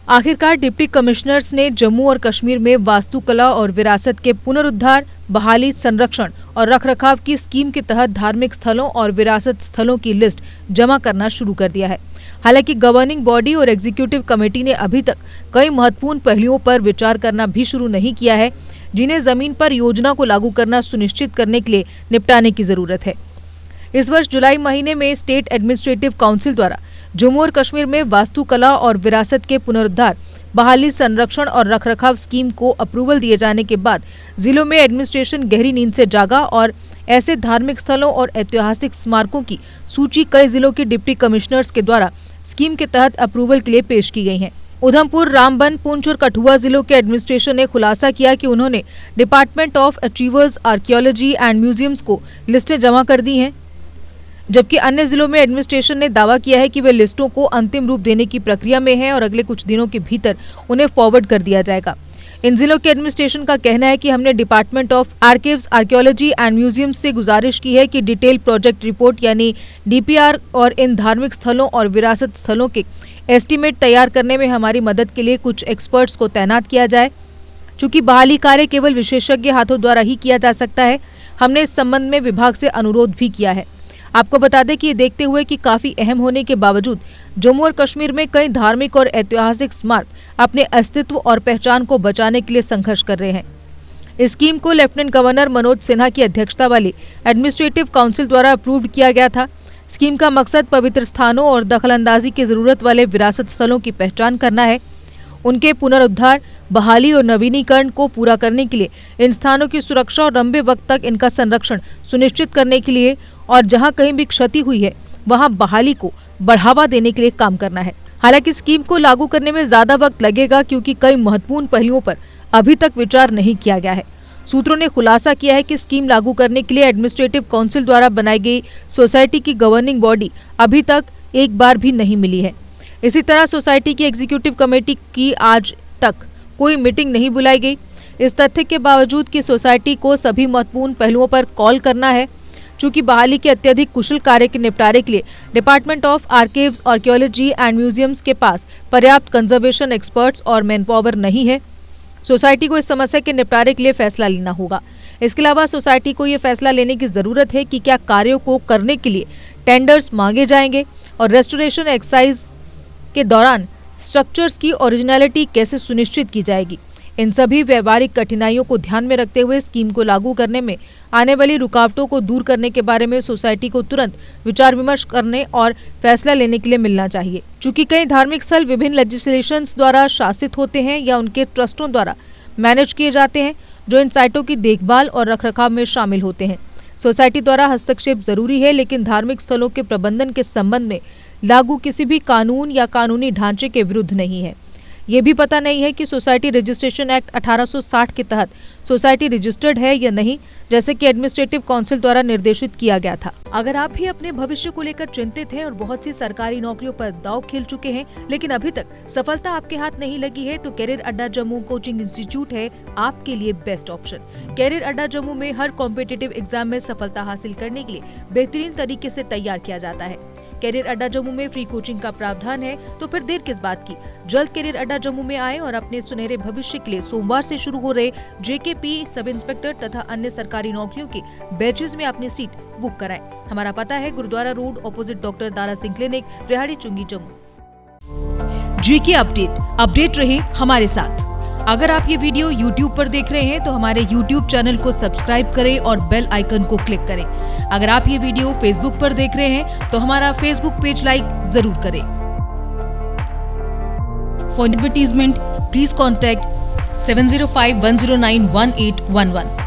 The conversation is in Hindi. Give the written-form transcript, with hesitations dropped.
आखिरकार डिप्टी कमिश्नर्स ने जम्मू और कश्मीर में वास्तुकला और विरासत के पुनरुद्धार, बहाली, संरक्षण और रखरखाव की स्कीम के तहत धार्मिक स्थलों और विरासत स्थलों की लिस्ट जमा करना शुरू कर दिया है। हालांकि गवर्निंग बॉडी और एग्जीक्यूटिव कमेटी ने अभी तक कई महत्वपूर्ण पहलुओं पर विचार करना भी शुरू नहीं किया है, जिन्हें जमीन पर योजना को लागू करना सुनिश्चित करने के लिए निपटाने की जरूरत है। इस वर्ष जुलाई महीने में स्टेट एडमिनिस्ट्रेटिव काउंसिल द्वारा जम्मू और कश्मीर में वास्तुकला और विरासत के पुनरुद्धार, बहाली, संरक्षण और रखरखाव स्कीम को अप्रूवल दिए जाने के बाद जिलों में एडमिनिस्ट्रेशन गहरी नींद से जागा और ऐसे धार्मिक स्थलों और ऐतिहासिक स्मारकों की सूची कई जिलों के डिप्टी कमिश्नर्स के द्वारा स्कीम के तहत अप्रूवल के लिए पेश की गई है। उधमपुर, रामबन, पुंछ और कठुआ जिलों के एडमिनिस्ट्रेशन ने खुलासा किया कि उन्होंने department of achievers archaeology and museums को लिस्टें जमा कर दी हैं, जबकि अन्य जिलों में एडमिनिस्ट्रेशन ने दावा किया है कि वे लिस्टों को अंतिम रूप देने की प्रक्रिया में है और अगले कुछ दिनों के भीतर उन्हें फॉरवर्ड कर दिया जाएगा। इन जिलों के एडमिनिस्ट्रेशन का कहना है कि हमने department of archives, archaeology and museums से गुजारिश की है कि डिटेल प्रोजेक्ट रिपोर्ट यानी डीपीआर और इन धार्मिक स्थलों और विरासत स्थलों के एस्टीमेट तैयार करने में हमारी मदद के लिए कुछ एक्सपर्ट्स को तैनात किया जाए। चूंकि बहाली कार्य केवल विशेषज्ञ हाथों द्वारा ही किया जा सकता है, हमने इस संबंध में विभाग से अनुरोध भी किया है। आपको बता दें कि ये देखते हुए कि काफी अहम होने के बावजूद जम्मू और कश्मीर में कई धार्मिक और ऐतिहासिक स्मारक अपने अस्तित्व और पहचान को बचाने के लिए संघर्ष कर रहे हैं। इस स्कीम को लेफ्टिनेंट गवर्नर मनोज सिन्हा की अध्यक्षता वाली एडमिनिस्ट्रेटिव काउंसिल द्वारा अप्रूव्ड किया गया था। स्कीम का मकसद पवित्र स्थानों और दखलंदाजी की जरूरत वाले विरासत स्थलों की पहचान करना है। उनके पुनरुद्धार, बहाली और नवीनीकरण को पूरा करने के लिए इन स्थानों की सुरक्षा और लंबे वक्त तक इनका संरक्षण सुनिश्चित करने के लिए और जहां कहीं भी क्षति हुई है वहां बहाली को बढ़ावा देने के लिए काम करना है। हालांकि स्कीम को लागू करने में ज्यादा वक्त लगेगा क्योंकि कई महत्वपूर्ण पहलुओं पर अभी तक विचार नहीं किया गया है। सूत्रों ने खुलासा किया है कि स्कीम लागू करने के लिए एडमिनिस्ट्रेटिव काउंसिल द्वारा बनाई गई सोसाइटी की गवर्निंग बॉडी अभी तक एक बार भी नहीं मिली है। इसी तरह सोसाइटी की एग्जीक्यूटिव कमेटी की आज तक कोई मीटिंग नहीं बुलाई गई। इस तथ्य के बावजूद कि सोसाइटी को सभी महत्वपूर्ण पहलुओं पर कॉल करना है, चूंकि बहाली के अत्यधिक कुशल कार्य के निपटारे के लिए department of archives, archaeology and museums के पास पर्याप्त कंजर्वेशन एक्सपर्ट्स और मैन पावर नहीं है। सोसाइटी को इस समस्या के निपटारे के लिए फैसला लेना होगा। इसके अलावा सोसाइटी को ये फैसला लेने की जरूरत है कि क्या कार्यों को करने के लिए टेंडर्स मांगे जाएंगे और रेस्टोरेशन एक्सरसाइज के दौरान स्ट्रक्चर्स की ओरिजिनलिटी कैसे सुनिश्चित की जाएगी। इन सभी व्यवहारिक कठिनाइयों को ध्यान में रखते हुए स्कीम को लागू करने में आने वाली रुकावटों को दूर करने के बारे में सोसाइटी को तुरंत विचार विमर्श करने और फैसला लेने के लिए मिलना चाहिए। चूंकि कई धार्मिक स्थल विभिन्न लेजिस्लेशंस द्वारा शासित होते हैं या उनके ट्रस्टों द्वारा मैनेज किए जाते हैं, जो इन साइटों की देखभाल और रखरखाव में शामिल होते हैं। सोसाइटी द्वारा हस्तक्षेप जरूरी है, लेकिन धार्मिक स्थलों के प्रबंधन के संबंध में लागू किसी भी कानून या कानूनी ढांचे के विरुद्ध नहीं है। ये भी पता नहीं है कि सोसाइटी रजिस्ट्रेशन एक्ट 1860 के तहत सोसाइटी रजिस्टर्ड है या नहीं, जैसे कि एडमिनिस्ट्रेटिव काउंसिल द्वारा निर्देशित किया गया था। अगर आप भी अपने भविष्य को लेकर चिंतित हैं और बहुत सी सरकारी नौकरियों पर दांव खेल चुके हैं, लेकिन अभी तक सफलता आपके हाथ नहीं लगी है, तो कैरियर अड्डा जम्मू कोचिंग इंस्टीट्यूट है आपके लिए बेस्ट ऑप्शन। कैरियर अड्डा जम्मू में हर कॉम्पिटिटिव एग्जाम में सफलता हासिल करने के लिए बेहतरीन तरीके से तैयार किया जाता है। कैरियर अड्डा जम्मू में फ्री कोचिंग का प्रावधान है, तो फिर देर किस बात की। जल्द कैरियर अड्डा जम्मू में आए और अपने सुनहरे भविष्य के लिए सोमवार से शुरू हो रहे जेकेपी, सब इंस्पेक्टर तथा अन्य सरकारी नौकरियों के बैचेस में अपनी सीट बुक कराएं। हमारा पता है Gurudwara road, opposite doctor Dara Singh clinic, Rehari Chungi, Jammu. GK update रहे हमारे साथ। अगर आप ये वीडियो YouTube पर देख रहे हैं तो हमारे YouTube चैनल को सब्सक्राइब करें और बेल आइकन को क्लिक करें। अगर आप ये वीडियो Facebook पर देख रहे हैं तो हमारा Facebook पेज लाइक जरूर करें। For advertisement please contact 7051091811।